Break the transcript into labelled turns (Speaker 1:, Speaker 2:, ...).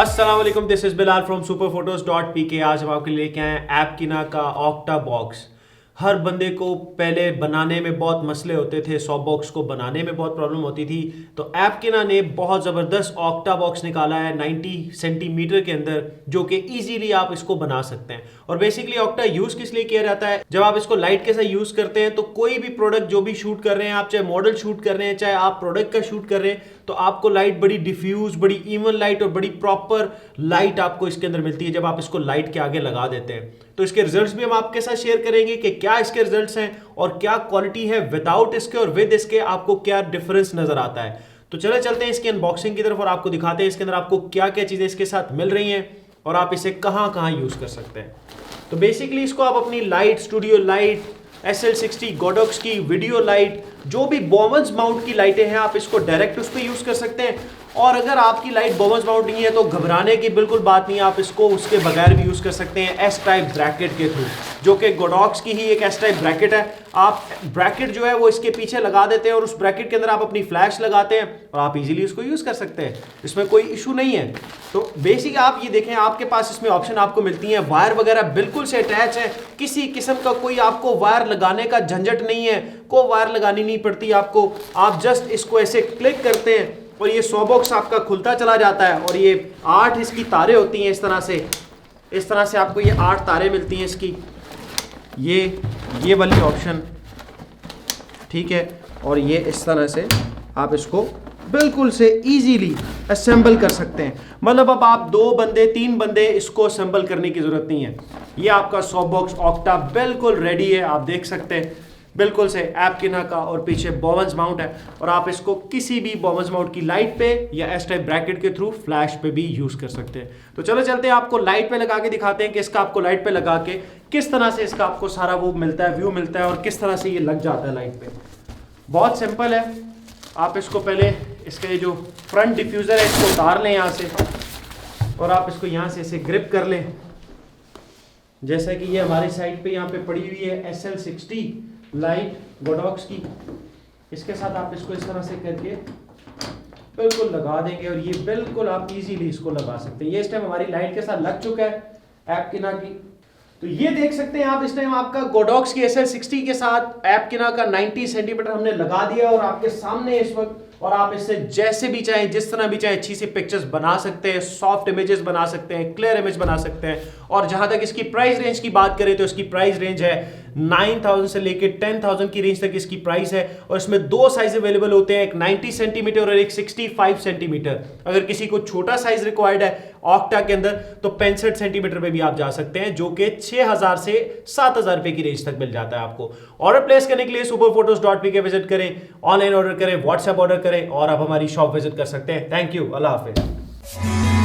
Speaker 1: अस्सलाम वालेकुम, this is Bilal from superphotos.pk। आज हम आपके लिए लेके आए हैं एपकिना का ऑक्टा बॉक्स। हर बंदे को पहले बनाने में बहुत मसले होते थे, 100 बॉक्स को बनाने में बहुत प्रॉब्लम होती थी। तो एपकिना ने बहुत ज़बरदस्त ऑक्टा बॉक्स निकाला है 90 सेंटीमीटर के अंदर, जो कि इजीली आप इसको बना सकते हैं। और बेसिकली ऑक्टा यूज़ किस लिए किया जाता है, जब आप इसको लाइट के साथ यूज़ करते हैं तो कोई भी प्रोडक्ट जो भी शूट कर रहे हैं आप, चाहे मॉडल शूट कर रहे हैं चाहे आप प्रोडक्ट का शूट कर रहे हैं, तो आपको लाइट बड़ी डिफ्यूज, बड़ी इवन लाइट और बड़ी प्रॉपर लाइट आपको इसके अंदर मिलती है जब आप इसको लाइट के आगे लगा देते हैं। तो इसके रिजल्ट्स भी हम आपके साथ शेयर करेंगे कि क्या इसके रिजल्ट्स हैं और क्या क्वालिटी है विदाउट इसके और विद इसके, आपको क्या डिफरेंस नजर आता है। तो चले चलते हैं इसकी अनबॉक्सिंग की तरफ और आपको दिखाते हैं इसके अंदर आपको क्या क्या चीजें इसके साथ मिल रही हैं और आप इसे कहां कहां यूज कर सकते हैं। तो बेसिकली इसको आप अपनी light, studio light, SL60 Godox की वीडियो लाइट, जो भी बॉमन्स माउंट की लाइटें हैं, आप इसको डायरेक्ट उस पर यूज कर सकते हैं। और अगर आपकी लाइट बॉमन्स माउंट नहीं है तो घबराने की बिल्कुल बात नहीं है, आप इसको उसके बगैर भी यूज कर सकते हैं एस टाइप ब्रैकेट के थ्रू, जो कि गोडॉक्स की ही एक एस टाइप ब्रैकेट है। आप ब्रैकेट जो है वो इसके पीछे लगा देते हैं और उस ब्रैकेट के अंदर आप अपनी फ्लैश लगाते हैं और आप इजीली उसको यूज कर सकते हैं, इसमें कोई इशू नहीं है। तो बेसिक आप ये देखें, आपके पास इसमें ऑप्शन आपको मिलती हैं, वायर वगैरह बिल्कुल से अटैच है, किसी किस्म का कोई आपको वायर लगाने का झंझट नहीं है, कोई वायर लगानी नहीं पड़ती आपको। आप जस्ट इसको ऐसे क्लिक करते हैं और ये 100 बॉक्स आपका खुलता चला जाता है। और ये 8 इसकी तारें होती हैं, इस तरह से आपको ये 8 तारें मिलती हैं इसकी, ये वाली ऑप्शन, ठीक है। और ये इस तरह से आप इसको बिल्कुल से इजीली असेंबल कर सकते हैं। मतलब अब आप 2 बंदे 3 बंदे इसको असेंबल करने की जरूरत नहीं है। ये आपका 100 बॉक्स ऑक्टा बिल्कुल रेडी है, आप देख सकते हैं बिल्कुल से एपकिना का, और पीछे बॉमन्स माउंट है और आप इसको किसी भी बॉमन्स माउंट की लाइट पे या एस टाइप ब्रैकेट के थ्रू फ्लैश पे भी यूज कर सकते हैं। तो चलो चलते हैं, आपको लाइट पे लगा के दिखाते हैं कि इसका आपको लाइट पे लगा के किस तरह से इसका आपको सारा वो मिलता है, व्यू मिलता है और किस तरह से ये लग जाता है लाइट पे। बहुत सिंपल है, आप इसको पहले इसका ये जो फ्रंट डिफ्यूजर है इसको उतार लें यहाँ से और आप इसको यहाँ से इसे ग्रिप कर लें। जैसा कि ये हमारी साइड पे यहाँ पे पड़ी हुई है SL60 लाइट गोडॉक्स की, इसके साथ आप इसको इस तरह से करके बिल्कुल लगा देंगे और ये बिल्कुल आप इजीली इसको लगा सकते हैं। ये इस टाइम हमारी लाइट के साथ लग चुका है एपकिना की। तो ये देख सकते हैं आप, इस टाइम आपका गोडॉक्स की SL60 के साथ एपकिना का 90 सेंटीमीटर हमने लगा दिया और आपके सामने इस वक्त, और आप इससे जैसे भी चाहें, जिस तरह भी चाहें, अच्छी सी पिक्चर्स बना सकते हैं, सॉफ्ट इमेजेस बना सकते हैं, क्लियर इमेज बना सकते हैं। और जहां तक इसकी प्राइस रेंज की बात करें तो इसकी प्राइस रेंज है 9000 से लेके 10,000 की रेंज तक इसकी प्राइस है। और इसमें 2 साइज अवेलेबल होते हैं, एक 90 सेंटीमीटर और एक 65 सेंटीमीटर। अगर किसी को छोटा साइज रिक्वायर्ड है ऑक्टा के अंदर तो 65 सेंटीमीटर पे भी आप जा सकते हैं, जो कि 6000 से 7000 रुपए की रेंज तक मिल जाता है आपको। ऑर्डर प्लेस करने के लिए superphotos.pk विजिट करें, ऑनलाइन ऑर्डर करें, व्हाट्सएप ऑर्डर करें और आप हमारी शॉप विजिट कर सकते हैं। Thank you, Allah Hafiz.